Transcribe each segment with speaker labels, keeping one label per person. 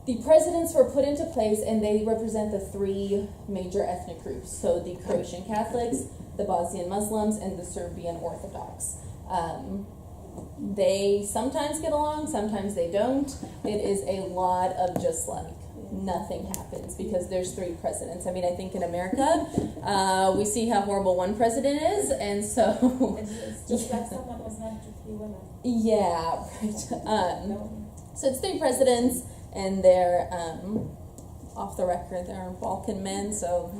Speaker 1: the presidents were put into place, and they represent the three major ethnic groups. So the Croatian Catholics, the Bosnian Muslims, and the Serbian Orthodox. They sometimes get along, sometimes they don't. It is a lot of just like nothing happens because there's three presidents. I mean, I think in America, we see how horrible one president is, and so...
Speaker 2: It's just like someone was meant to be women.
Speaker 1: Yeah, right.
Speaker 2: No.
Speaker 1: So it's three presidents, and they're, off the record, they're Balkan men, so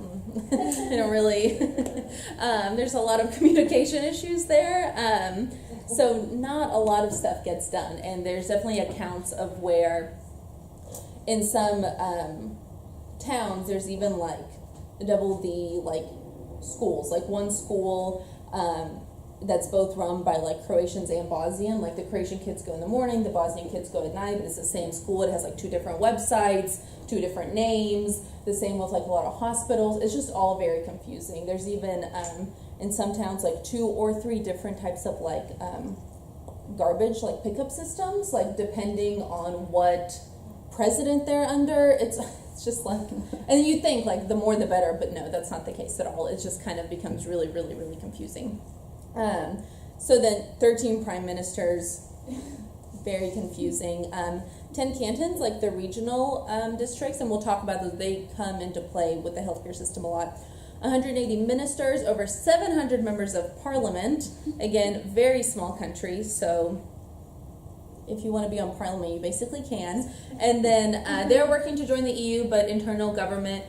Speaker 1: they don't really... there's a lot of communication issues there. So not a lot of stuff gets done, and there's definitely accounts of where in some towns there's even like double the like schools. Like one school that's both run by like Croatians and Bosnian. Like the Croatian kids go in the morning, the Bosnian kids go at night, but it's the same school. It has like two different websites, two different names, the same with like a lot of hospitals. It's just all very confusing. There's even in some towns like 2 or 3 different types of like garbage like pickup systems, like depending on what president they're under. It's just like, and you think like the more the better, but no, that's not the case at all. It just kind of becomes really, really, really confusing. So then 13 prime ministers, very confusing. 10 cantons, like the regional districts, and we'll talk about those. They come into play with the healthcare system a lot. 180 ministers, over 700 members of parliament. Again, very small country, so if you want to be on parliament, you basically can. And then they're working to join the EU, but internal government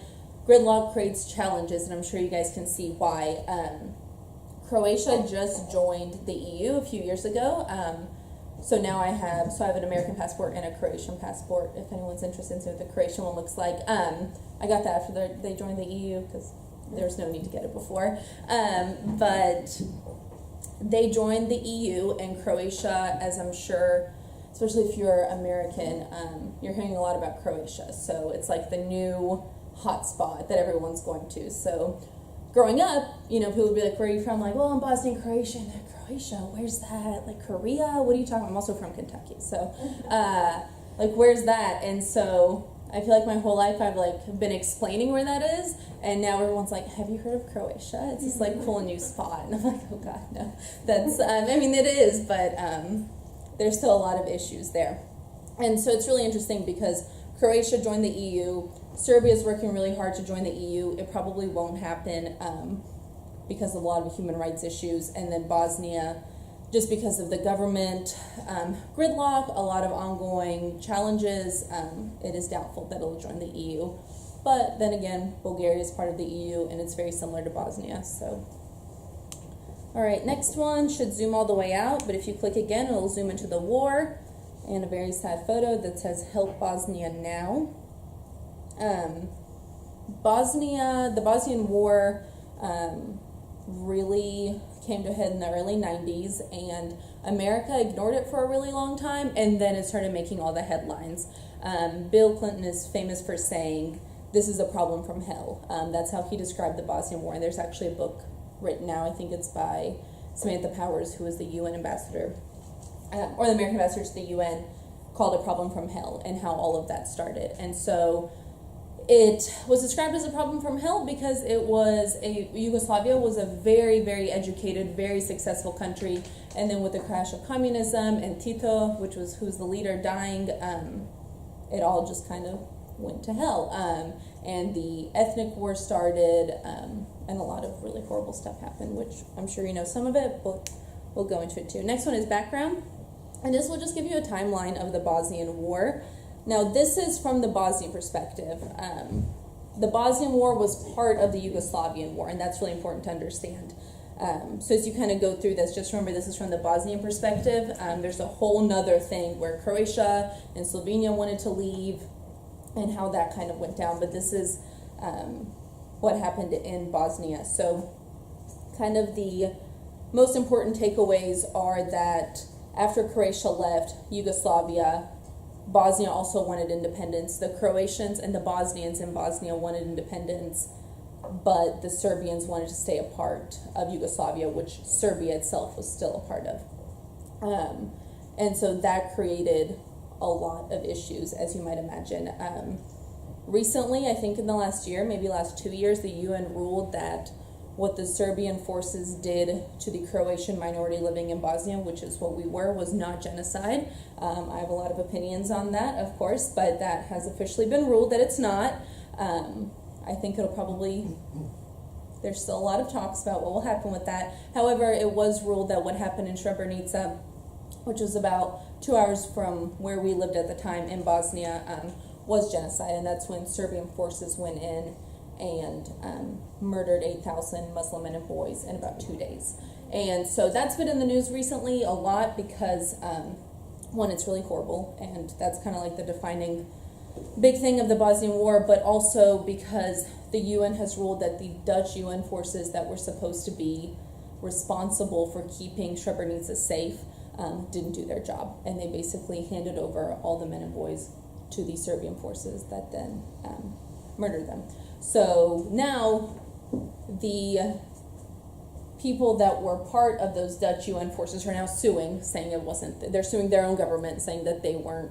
Speaker 1: gridlock creates challenges, and I'm sure you guys can see why. Croatia just joined the EU a few years ago. So now I have an American passport and a Croatian passport, if anyone's interested in seeing what the Croatian one looks like. I got that after they joined the EU, because there's no need to get it before. But they joined the EU, and Croatia, as I'm sure, especially if you're American, you're hearing a lot about Croatia. So it's like the new hotspot that everyone's going to. So growing up, people would be like, where are you from? Like, well, I'm Bosnian Croatian. Like, Croatia, where's that? Like, Korea? What are you talking about? I'm also from Kentucky. So, like, where's that? And so I feel like my whole life I've, like, been explaining where that is. And now everyone's like, have you heard of Croatia? It's this, like, cool new spot. And I'm like, oh, God, no. That's, it is, but there's still a lot of issues there. And so it's really interesting because Croatia joined the EU. Serbia is working really hard to join the EU. It probably won't happen because of a lot of human rights issues. And then Bosnia, just because of the government gridlock, a lot of ongoing challenges, it is doubtful that it'll join the EU. But then again, Bulgaria is part of the EU, and it's very similar to Bosnia. So, all right, next one should zoom all the way out, but if you click again, it'll zoom into the war and a very sad photo that says "Help Bosnia Now." The Bosnian War really came to a head in the early 90s, and America ignored it for a really long time, and then it started making all the headlines. Bill Clinton is famous for saying, "This is a problem from hell." That's how he described the Bosnian War, and there's actually a book written now, I think it's by Samantha Powers, who is the UN ambassador, or the American ambassador to the UN, called "A Problem from Hell," and how all of that started. And so it was described as a problem from hell because Yugoslavia was a very, very educated, very successful country, and then with the crash of communism and Tito, who's the leader, dying, it all just kind of went to hell. And the ethnic war started, and a lot of really horrible stuff happened, which I'm sure you know some of it, but we'll go into it too. Next one is background, and this will just give you a timeline of the Bosnian War. Now, this is from the Bosnian perspective. The Bosnian War was part of the Yugoslavian War, and that's really important to understand. So as you kind of go through this, just remember this is from the Bosnian perspective. There's a whole nother thing where Croatia and Slovenia wanted to leave and how that kind of went down. But this is what happened in Bosnia. So kind of the most important takeaways are that after Croatia left Yugoslavia, Bosnia also wanted independence. The Croatians and the Bosnians in Bosnia wanted independence, but the Serbians wanted to stay a part of Yugoslavia, which Serbia itself was still a part of. And so that created a lot of issues, as you might imagine. Recently, I think in the last year, maybe last 2 years, the UN ruled that what the Serbian forces did to the Croatian minority living in Bosnia, which is what we were, was not genocide. I have a lot of opinions on that, of course, but that has officially been ruled that it's not. I think it'll probably, there's still a lot of talks about what will happen with that. However, it was ruled that what happened in Srebrenica, which was about 2 hours from where we lived at the time in Bosnia, was genocide, and that's when Serbian forces went in and murdered 8,000 Muslim men and boys in about 2 days. And so that's been in the news recently a lot because, one, it's really horrible, and that's kind of like the defining big thing of the Bosnian War, but also because the UN has ruled that the Dutch UN forces that were supposed to be responsible for keeping Srebrenica safe didn't do their job, and they basically handed over all the men and boys to the Serbian forces that then murdered them. So now the people that were part of those Dutch UN forces are now suing, saying it wasn't, they're suing their own government, saying that they weren't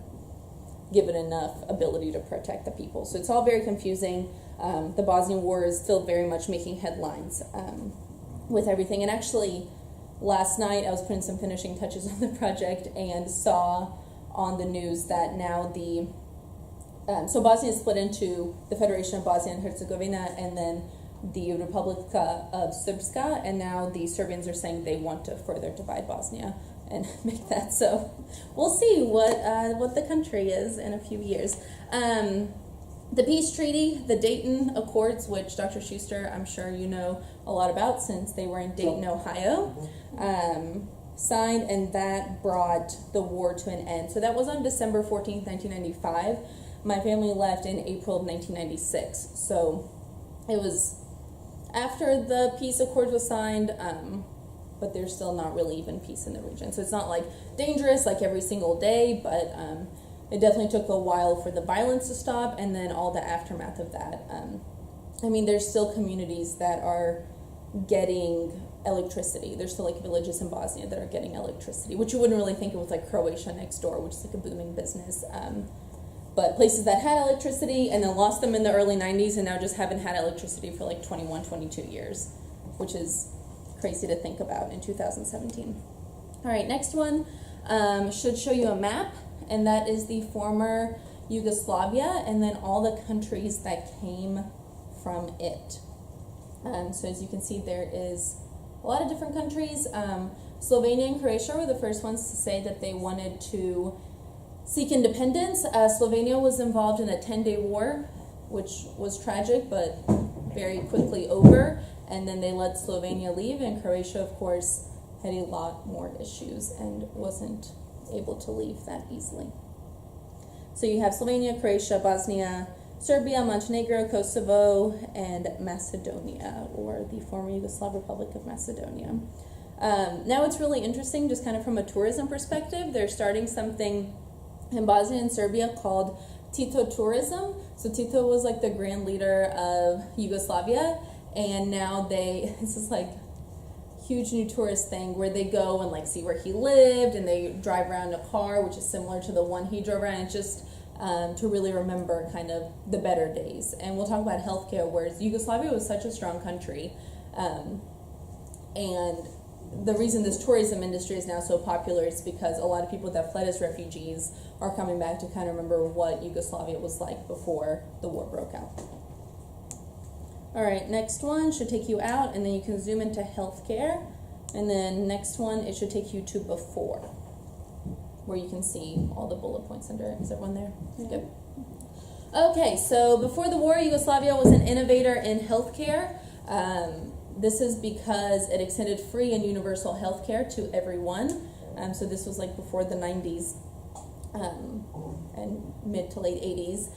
Speaker 1: given enough ability to protect the people. So it's all very confusing. The Bosnian War is still very much making headlines with everything. And actually, last night I was putting some finishing touches on the project and saw on the news that now so Bosnia is split into the Federation of Bosnia and Herzegovina and then the Republika of Srpska, and now the Serbians are saying they want to further divide Bosnia and make that. So we'll see what the country is in a few years. The peace treaty, the Dayton Accords, which Dr. Schuster, I'm sure you know a lot about since they were in Dayton, Ohio, signed, and that brought the war to an end. So that was on December 14th, 1995. My family left in April of 1996. So it was after the peace accord was signed, but there's still not really even peace in the region. So it's not like dangerous like every single day, but it definitely took a while for the violence to stop and then all the aftermath of that. I mean, there's still communities that are getting electricity. There's still like villages in Bosnia that are getting electricity, which you wouldn't really think it was like Croatia next door, which is like a booming business. But places that had electricity and then lost them in the early 90s and now just haven't had electricity for like 21, 22 years, which is crazy to think about in 2017. All right, next one should show you a map, and that is the former Yugoslavia and then all the countries that came from it. So as you can see, there is a lot of different countries. Slovenia and Croatia were the first ones to say that they wanted to seek independence. Slovenia was involved in a 10-day war, which was tragic, but very quickly over. And then they let Slovenia leave, and Croatia, of course, had a lot more issues and wasn't able to leave that easily. So you have Slovenia, Croatia, Bosnia, Serbia, Montenegro, Kosovo, and Macedonia, or the former Yugoslav Republic of Macedonia. Now it's really interesting, just kind of from a tourism perspective. They're starting something in Bosnia and Serbia called Tito tourism. So Tito was like the grand leader of Yugoslavia, and now this is like huge new tourist thing where they go and like see where he lived, and they drive around a car which is similar to the one he drove around. It's just to really remember kind of the better days. And we'll talk about healthcare, whereas Yugoslavia was such a strong country, and the reason this tourism industry is now so popular is because a lot of people that fled as refugees are coming back to kind of remember what Yugoslavia was like before the war broke out. All right, next one should take you out, and then you can zoom into healthcare. And then next one, it should take you to before, where you can see all the bullet points under it. Is everyone there? Good. Okay, so before the war, Yugoslavia was an innovator in healthcare. This is because it extended free and universal health care to everyone. So this was like before the 90s and mid to late 80s.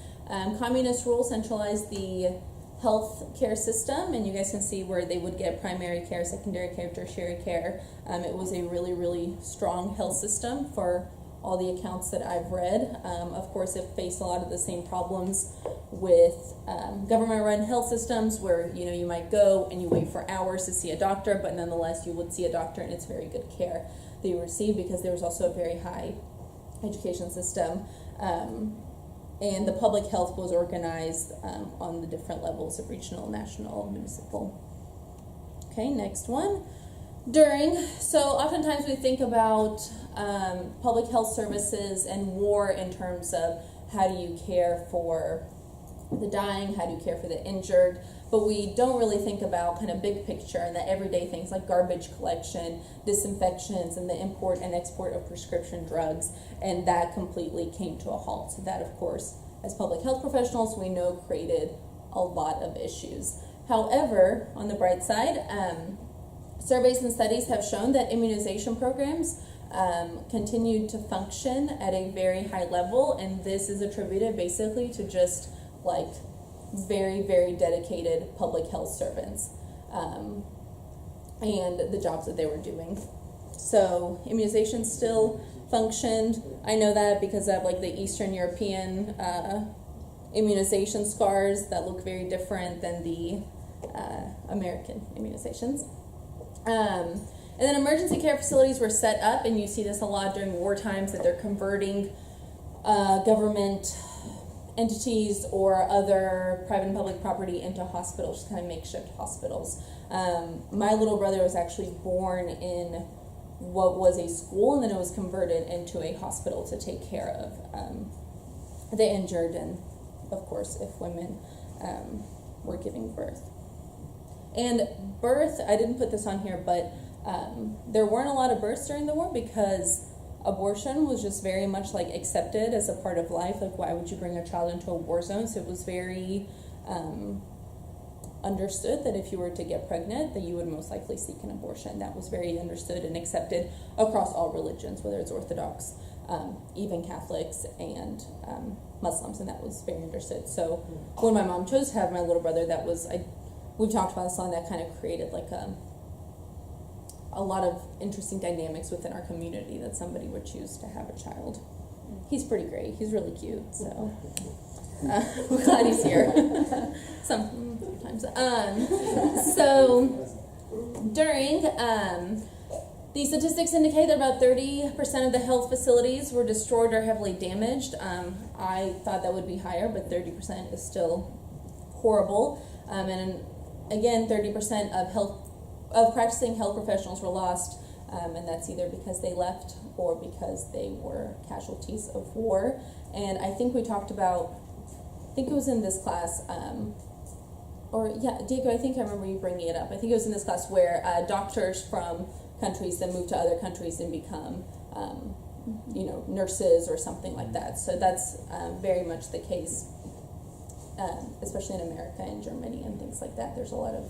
Speaker 1: Communist rule centralized the health care system, and you guys can see where they would get primary care, secondary care, tertiary care. It was a really, really strong health system for all the accounts that I've read. Of course, it faced a lot of the same problems with government-run health systems where, you know, you might go and you wait for hours to see a doctor, but nonetheless you would see a doctor and it's very good care that you receive because there was also a very high education system. And the public health was organized on the different levels of regional, national, municipal. Okay, next one. So oftentimes we think about public health services and war in terms of how do you care for the dying, how do you care for the injured, but we don't really think about kind of big picture and the everyday things like garbage collection, disinfections, and the import and export of prescription drugs, and that completely came to a halt. So that, of course, as public health professionals, we know created a lot of issues. However, on the bright side, surveys and studies have shown that immunization programs continued to function at a very high level, and this is attributed basically to just like very, very dedicated public health servants and the jobs that they were doing. So immunization still functioned. I know that because I have like the Eastern European immunization scars that look very different than the American immunizations. And then emergency care facilities were set up, and you see this a lot during war times, that they're converting government entities or other private and public property into hospitals, just kind of makeshift hospitals. My little brother was actually born in what was a school, and then it was converted into a hospital to take care of the injured, and of course if women were giving birth. And birth, I didn't put this on here, but there weren't a lot of births during the war because abortion was just very much like accepted as a part of life. Like, why would you bring a child into a war zone? So it was very understood that if you were to get pregnant, that you would most likely seek an abortion. That was very understood and accepted across all religions, whether it's Orthodox, even Catholics, and Muslims, and that was very understood. So when my mom chose to have my little brother, that was, we've talked about this on, that kind of created like a lot of interesting dynamics within our community, that somebody would choose to have a child. He's pretty great. He's really cute, so we're glad he's here. Sometimes. So during the statistics indicate that about 30% of the health facilities were destroyed or heavily damaged. I thought that would be higher, but 30% is still horrible. And again, 30% of practicing health professionals were lost, and that's either because they left or because they were casualties of war. And I think we talked about, I think it was in this class, Diego, I think I remember you bringing it up. I think it was in this class where doctors from countries that move to other countries and become, nurses or something like that. So that's very much the case, especially in America and Germany and things like that. There's a lot of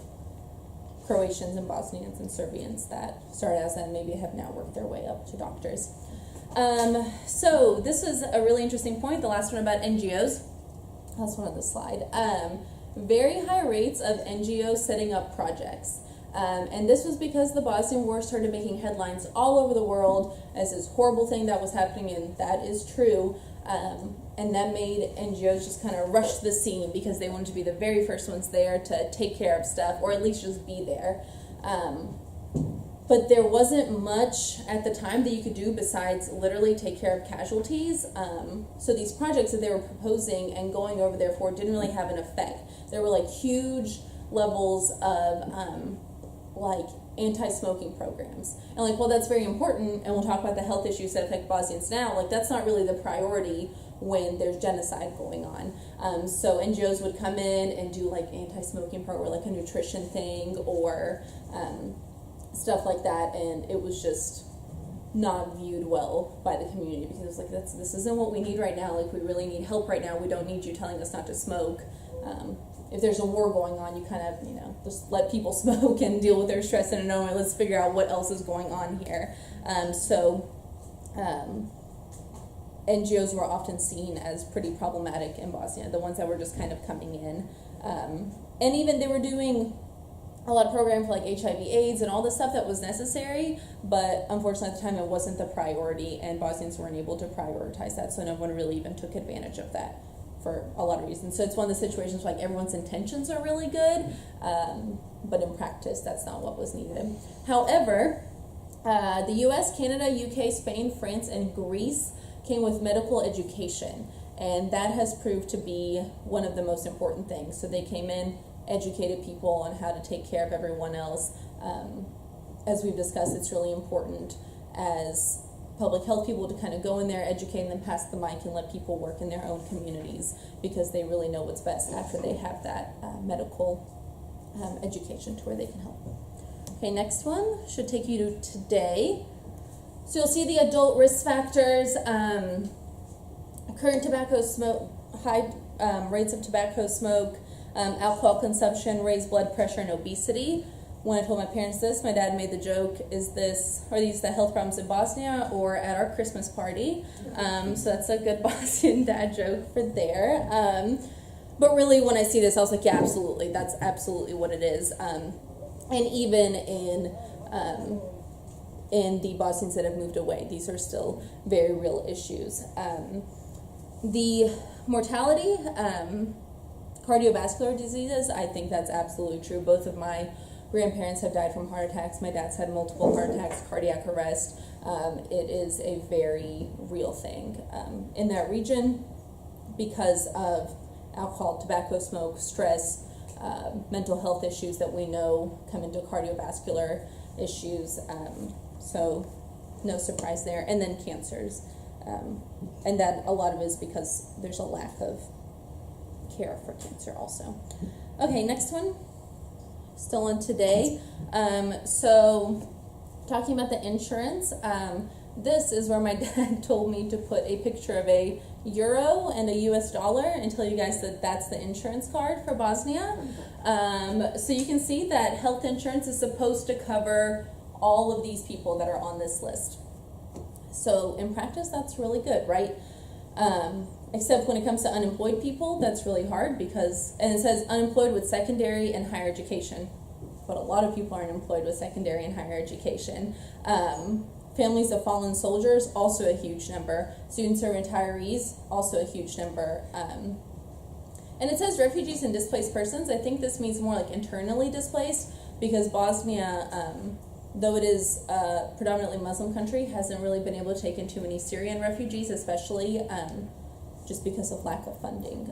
Speaker 1: Croatians and Bosnians and Serbians that started as that and maybe have now worked their way up to doctors. So this was a really interesting point, the last one about NGOs. That's one on the slide. Very high rates of NGOs setting up projects. And this was because the Bosnian War started making headlines all over the world as this horrible thing that was happening, and that is true. And that made NGOs just kind of rush the scene because they wanted to be the very first ones there to take care of stuff, or at least just be there. But there wasn't much at the time that you could do besides literally take care of casualties. So these projects that they were proposing and going over there for didn't really have an effect. There were like huge levels of anti-smoking programs. And that's very important, and we'll talk about the health issues that affect Bosnians now. That's not really the priority when there's genocide going on. So NGOs would come in and do anti-smoking program, like a nutrition thing or stuff like that, and it was just not viewed well by the community because it was this isn't what we need right now. We really need help right now. We don't need you telling us not to smoke. If there's a war going on, you kind of, just let people smoke and deal with their stress in a moment. Let's figure out what else is going on here. NGOs were often seen as pretty problematic in Bosnia, the ones that were just kind of coming in. And even they were doing a lot of programs for HIV/AIDS and all the stuff that was necessary, but unfortunately at the time it wasn't the priority, and Bosnians weren't able to prioritize that, so no one really even took advantage of that for a lot of reasons. So it's one of the situations where everyone's intentions are really good, but in practice that's not what was needed. However, the US, Canada, UK, Spain, France, and Greece came with medical education. And that has proved to be one of the most important things. So they came in, educated people on how to take care of everyone else. As we've discussed, it's really important as public health people to kind of go in there, educate, and then pass the mic and let people work in their own communities because they really know what's best after they have that medical education to where they can help. Okay, next one should take you to today. So you'll see the adult risk factors, current tobacco smoke, high rates of tobacco smoke, alcohol consumption, raised blood pressure, and obesity. When I told my parents this, my dad made the joke, are these the health problems in Bosnia or at our Christmas party? So that's a good Bosnian dad joke for there. But really, when I see this, I was like, yeah, absolutely. That's absolutely what it is. And even in the Bosnians that have moved away, these are still very real issues. The mortality, cardiovascular diseases, I think that's absolutely true. Both of my grandparents have died from heart attacks. My dad's had multiple heart attacks, cardiac arrest. It is a very real thing in that region because of alcohol, tobacco smoke, stress, mental health issues that we know come into cardiovascular issues. So no surprise there. And then cancers. And that a lot of it is because there's a lack of care for cancer also. Okay, next one. Still on today. So talking about the insurance, this is where my dad told me to put a picture of a euro and a US dollar and tell you guys that that's the insurance card for Bosnia. So you can see that health insurance is supposed to cover all of these people that are on this list. So in practice, that's really good, right? Except when it comes to unemployed people, that's really hard because, and it says unemployed with secondary and higher education, but a lot of people aren't employed with secondary and higher education. Families of fallen soldiers, also a huge number. Students or retirees, also a huge number. And it says refugees and displaced persons. I think this means more like internally displaced because Bosnia, though it is a predominantly Muslim country, hasn't really been able to take in too many Syrian refugees, especially just because of lack of funding.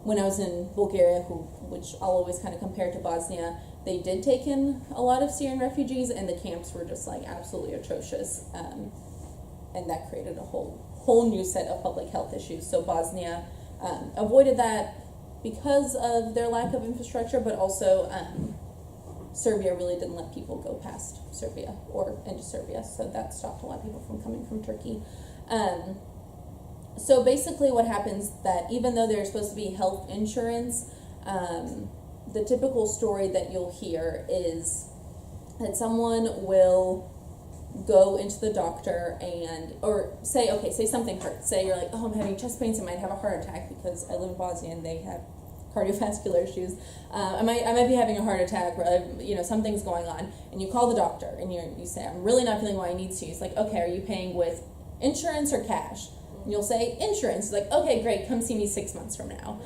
Speaker 1: When I was in Bulgaria, which I'll always kind of compare to Bosnia, they did take in a lot of Syrian refugees, and the camps were just like absolutely atrocious, and that created a whole new set of public health issues. So Bosnia avoided that because of their lack of infrastructure, but also Serbia really didn't let people go past Serbia or into Serbia, so that stopped a lot of people from coming from Turkey. So basically what happens that even though there's supposed to be health insurance, the typical story that you'll hear is that someone will go into the doctor or say something hurts. Say you're like, oh, I'm having chest pains, I might have a heart attack because I live in Bosnia and they have cardiovascular issues. I might be having a heart attack, or something's going on, and you call the doctor and you say, I'm really not feeling well, I need to. He's like, okay, are you paying with insurance or cash? And you'll say insurance. It's like, okay, great, come see me 6 months from now.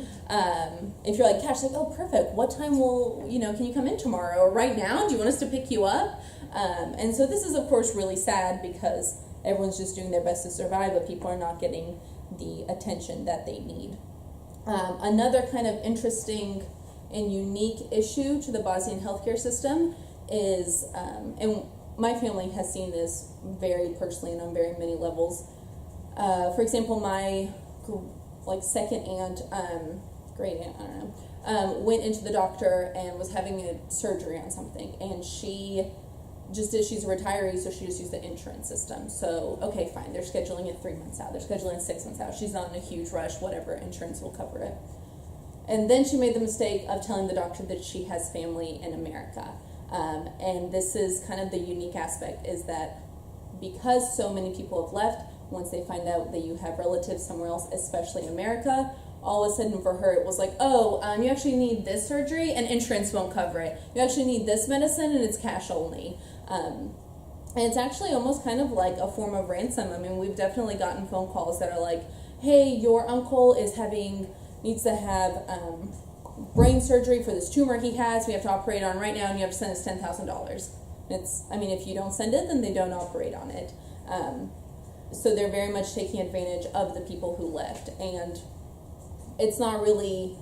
Speaker 1: If you're like cash, like, oh, perfect. What time can you come in tomorrow or right now? Do you want us to pick you up? And so this is, of course, really sad because everyone's just doing their best to survive, but people are not getting the attention that they need. Another kind of interesting and unique issue to the Bosnian healthcare system is, and my family has seen this very personally and on very many levels. For example, my second aunt, great aunt, I don't know, went into the doctor and was having a surgery on something, and she's a retiree, so she just used the insurance system. So, okay, fine, they're scheduling it 3 months out, they're scheduling it 6 months out, she's not in a huge rush, whatever, insurance will cover it. And then she made the mistake of telling the doctor that she has family in America. And this is kind of the unique aspect, is that because so many people have left, once they find out that you have relatives somewhere else, especially in America, all of a sudden for her it was like, oh, you actually need this surgery and insurance won't cover it. You actually need this medicine and it's cash only. And it's actually almost kind of like a form of ransom. I mean, we've definitely gotten phone calls that are like, hey, your uncle needs to have brain surgery for this tumor he has. We have to operate on right now and you have to send us $10,000. If you don't send it, then they don't operate on it. so they're very much taking advantage of the people who left, and it's not really,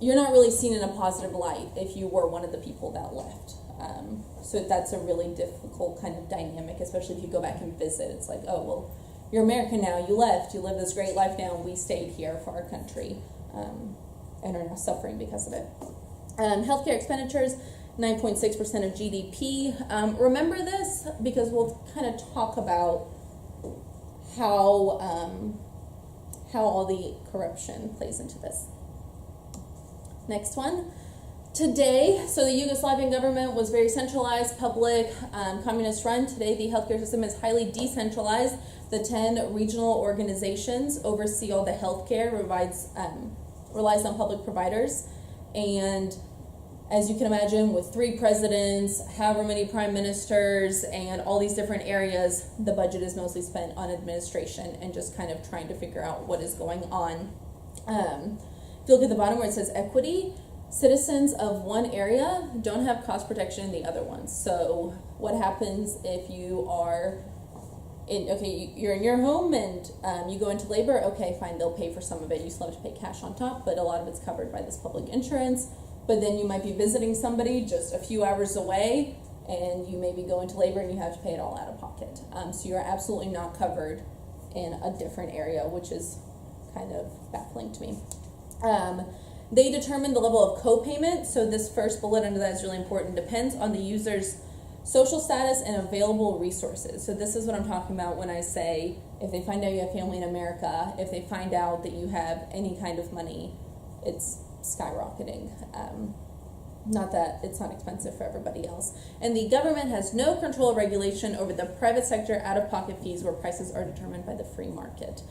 Speaker 1: you're not really seen in a positive light if you were one of the people that left. So that's a really difficult kind of dynamic, especially if you go back and visit. It's like, oh, well, you're American now, you left, you live this great life now, and we stayed here for our country, and are now suffering because of it. Healthcare expenditures, 9.6% of GDP. Remember this because we'll kind of talk about how all the corruption plays into this. Next one. Today, so the Yugoslavian government was very centralized, public, communist run. Today, the healthcare system is highly decentralized. The 10 regional organizations oversee all the healthcare, relies on public providers. And as you can imagine, with 3 presidents, however many prime ministers, and all these different areas, the budget is mostly spent on administration and just kind of trying to figure out what is going on. If you look at the bottom where it says equity, citizens of one area don't have cost protection in the other ones. So what happens if you are you're in your home and you go into labor? Okay, fine, they'll pay for some of it. You still have to pay cash on top, but a lot of it's covered by this public insurance. But then you might be visiting somebody just a few hours away, and you maybe go into labor and you have to pay it all out of pocket. So you're absolutely not covered in a different area, which is kind of baffling to me. They determine the level of co-payment. So this first bullet under that is really important. Depends on the user's social status and available resources. So this is what I'm talking about when I say if they find out you have family in America, if they find out that you have any kind of money, it's skyrocketing. Not that it's not expensive for everybody else. And the government has no control or regulation over the private sector out-of-pocket fees where prices are determined by the free market.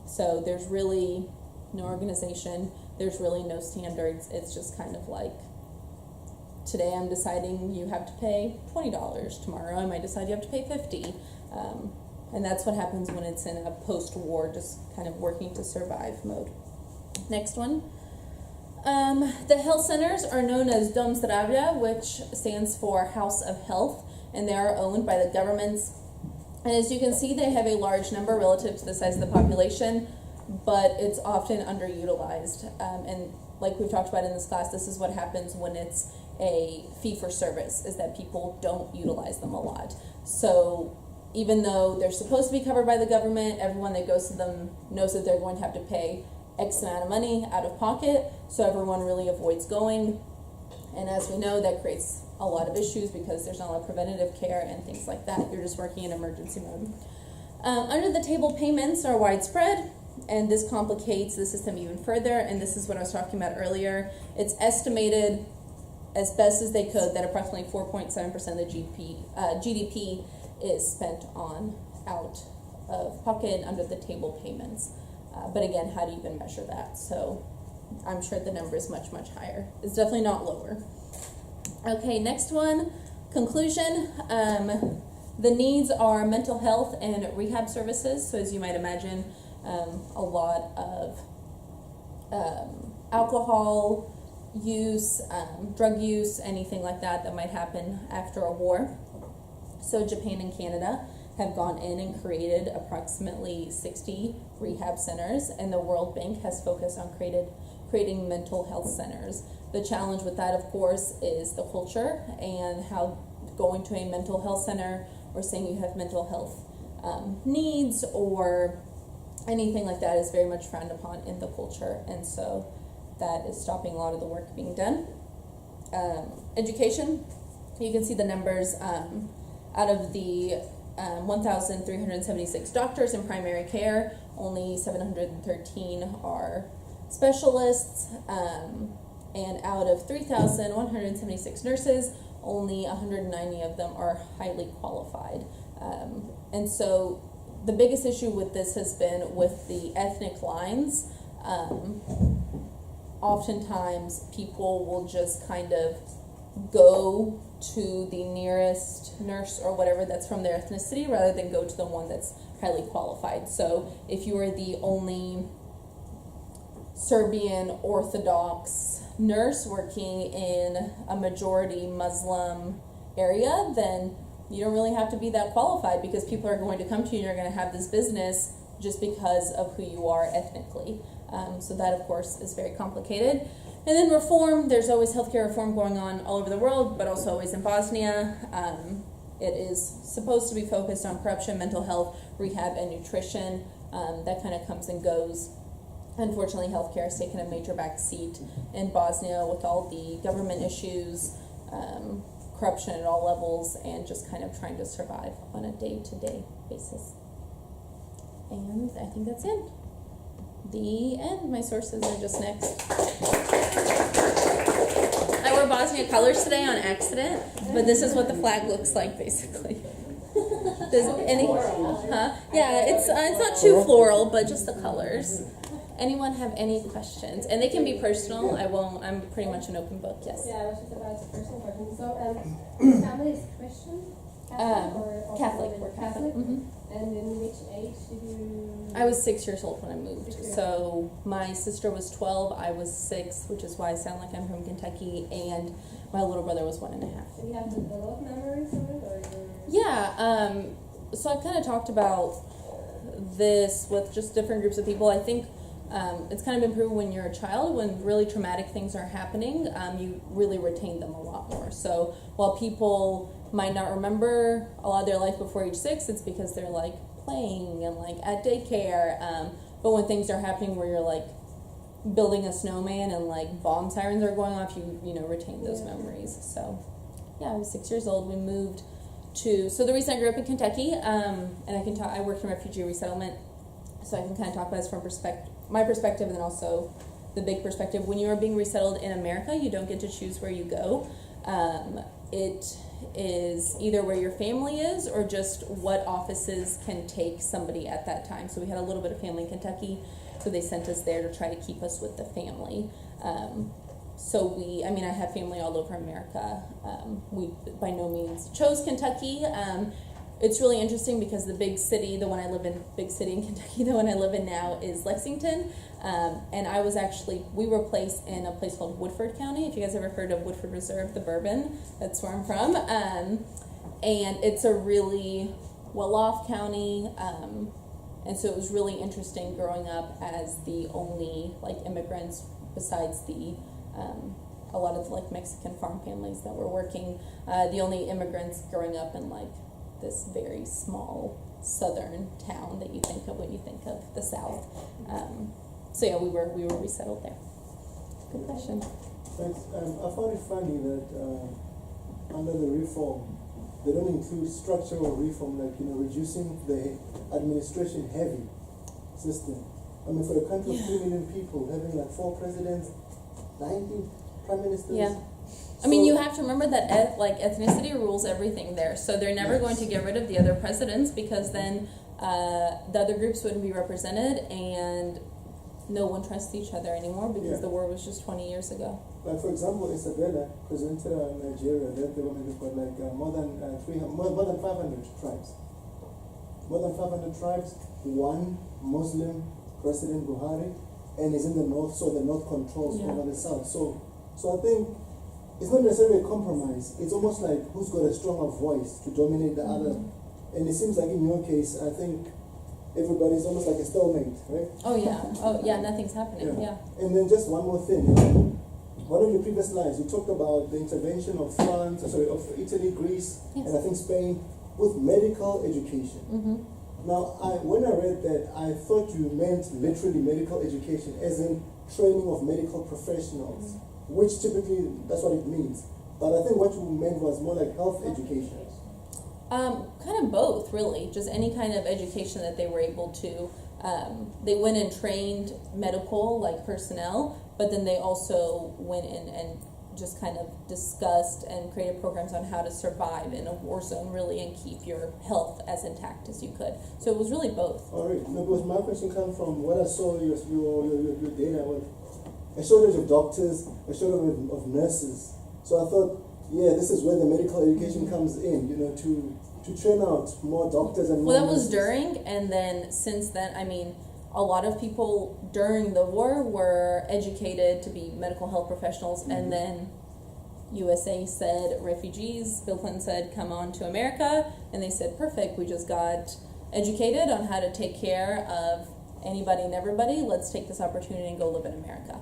Speaker 1: So there's really no organization. There's really no standards. It's just kind of like, today I'm deciding you have to pay $20. Tomorrow I might decide you have to pay $50. And that's what happens when it's in a post-war, just kind of working to survive mode. Next one. The health centers are known as Dom Zdravia, which stands for House of Health, and they are owned by the governments. And as you can see, they have a large number relative to the size of the population, but it's often underutilized. And like we've talked about in this class, this is what happens when it's a fee-for-service, is that people don't utilize them a lot. So even though they're supposed to be covered by the government, everyone that goes to them knows that they're going to have to pay X amount of money out of pocket, so everyone really avoids going. And as we know, that creates a lot of issues because there's not a lot of preventative care and things like that. You're just working in emergency mode. Under the table payments are widespread, and this complicates the system even further, and this is what I was talking about earlier. It's estimated as best as they could that approximately 4.7% of the GDP is spent on out of pocket under the table payments. But again, how do you even measure that? So I'm sure the number is much, much higher. It's definitely not lower. Okay, next one, conclusion. The needs are mental health and rehab services. So as you might imagine, a lot of alcohol use, drug use, anything like that might happen after a war. So Japan and Canada have gone in and created approximately 60 rehab centers, and the World Bank has focused on creating mental health centers. The challenge with that, of course, is the culture and how going to a mental health center or saying you have mental health needs or anything like that is very much frowned upon in the culture, and so that is stopping a lot of the work being done. Education, you can see the numbers out of the 1,376 doctors in primary care, only 713 are specialists, and out of 3,176 nurses, only 190 of them are highly qualified. And so the biggest issue with this has been with the ethnic lines. Oftentimes people will just kind of go to the nearest nurse or whatever that's from their ethnicity rather than go to the one that's highly qualified. So if you are the only Serbian Orthodox nurse working in a majority Muslim area, then you don't really have to be that qualified because people are going to come to you and you're going to have this business just because of who you are ethnically. So that, of course, is very complicated. And then reform, there's always healthcare reform going on all over the world, but also always in Bosnia. It is supposed to be focused on corruption, mental health, rehab, and nutrition. That kind of comes and goes. Unfortunately, healthcare has taken a major back seat in Bosnia with all the government issues, corruption at all levels, and just kind of trying to survive on a day-to-day basis. And I think that's it. The end. My sources are just next. I wore Bosnia colors today on accident, but this is what the flag looks like, basically. Does any? Huh? Yeah, it's not too floral, but just the colors. Anyone have any questions? And they can be personal. I won't. I'm pretty much an open book. Yes.
Speaker 3: Yeah, I was just about to personal question. So, your family is Christian?
Speaker 1: Catholic. We're Catholic. Mm-hmm.
Speaker 3: And in which age did you?
Speaker 1: I was 6 years old when I moved. So my sister was 12. I was 6, which is why I sound like I'm from Kentucky. And my little brother was 1.5.
Speaker 3: Do you have a lot of memories of it, or?
Speaker 1: Yeah. So I've kind of talked about this with just different groups of people. I think it's kind of been proven when you're a child, when really traumatic things are happening, you really retain them a lot more. So while people might not remember a lot of their life before age 6, it's because they're like playing and like at daycare. But when things are happening where you're like building a snowman and like bomb sirens are going off, you know, retain those memories. So yeah, I was 6 years old. We moved to, so the reason I grew up in Kentucky, and I can talk, I worked in refugee resettlement, so I can kind of talk about this from my perspective, and then also the big perspective. When you are being resettled in America, you don't get to choose where you go. It is either where your family is or just what offices can take somebody at that time. So we had a little bit of family in Kentucky, so they sent us there to try to keep us with the family. I have family all over America. We by no means chose Kentucky. It's really interesting because the big city, the one I live in, big city in Kentucky, the one I live in now is Lexington. And we were placed in a place called Woodford County. If you guys ever heard of Woodford Reserve, the bourbon, that's where I'm from. And it's a really well-off county. And so it was really interesting growing up as the only like immigrants besides a lot of like Mexican farm families that were working, the only immigrants growing up in like this very small southern town that you think of when you think of the South. So yeah, we were resettled there. Good question.
Speaker 4: Thanks. I found it funny that under the reform, they don't include structural reform, like reducing the administration heavy system. I mean, for a country of 3 million people, having like 4 presidents, 90 prime ministers.
Speaker 1: Yeah. I mean, you have to remember that ethnicity rules everything there. So they're never going to get rid of the other presidents because then the other groups wouldn't be represented and no one trusts each other anymore because the war was just 20 years ago.
Speaker 4: Like for example, Isabella, presented in Nigeria, that the woman has got like more than 500 tribes. More than 500 tribes, one Muslim President Buhari, and is in the north, so the north controls over the south. So I think it's not necessarily a compromise. It's almost like who's got a stronger voice to dominate the other. And it seems like in your case, I think everybody's almost like a stalemate, right?
Speaker 1: Oh yeah, nothing's happening. Yeah.
Speaker 4: And then just one more thing. One of your previous slides, you talked about the intervention of of Italy, Greece, and I think Spain with medical education.
Speaker 1: Mm-hmm.
Speaker 4: Now, when I read that, I thought you meant literally medical education, as in training of medical professionals, which typically that's what it means. But I think what you meant was more like health education.
Speaker 1: Kind of both, really. Just any kind of education that they were able to. They went and trained medical personnel, but then they also went in and just kind of discussed and created programs on how to survive in a war zone, really, and keep your health as intact as you could. So it was really both.
Speaker 4: All right. No, because my question comes from what I saw your data with a shortage of doctors, a shortage of nurses. So I thought, this is where the medical education comes in, to train out more doctors and more
Speaker 1: Well, that was
Speaker 4: nurses.
Speaker 1: during, and then since then, a lot of people during the war were educated to be medical health professionals, and then USA said refugees, Bill Clinton said come on to America, and they said perfect, we just got educated on how to take care of anybody and everybody, let's take this opportunity and go live in America.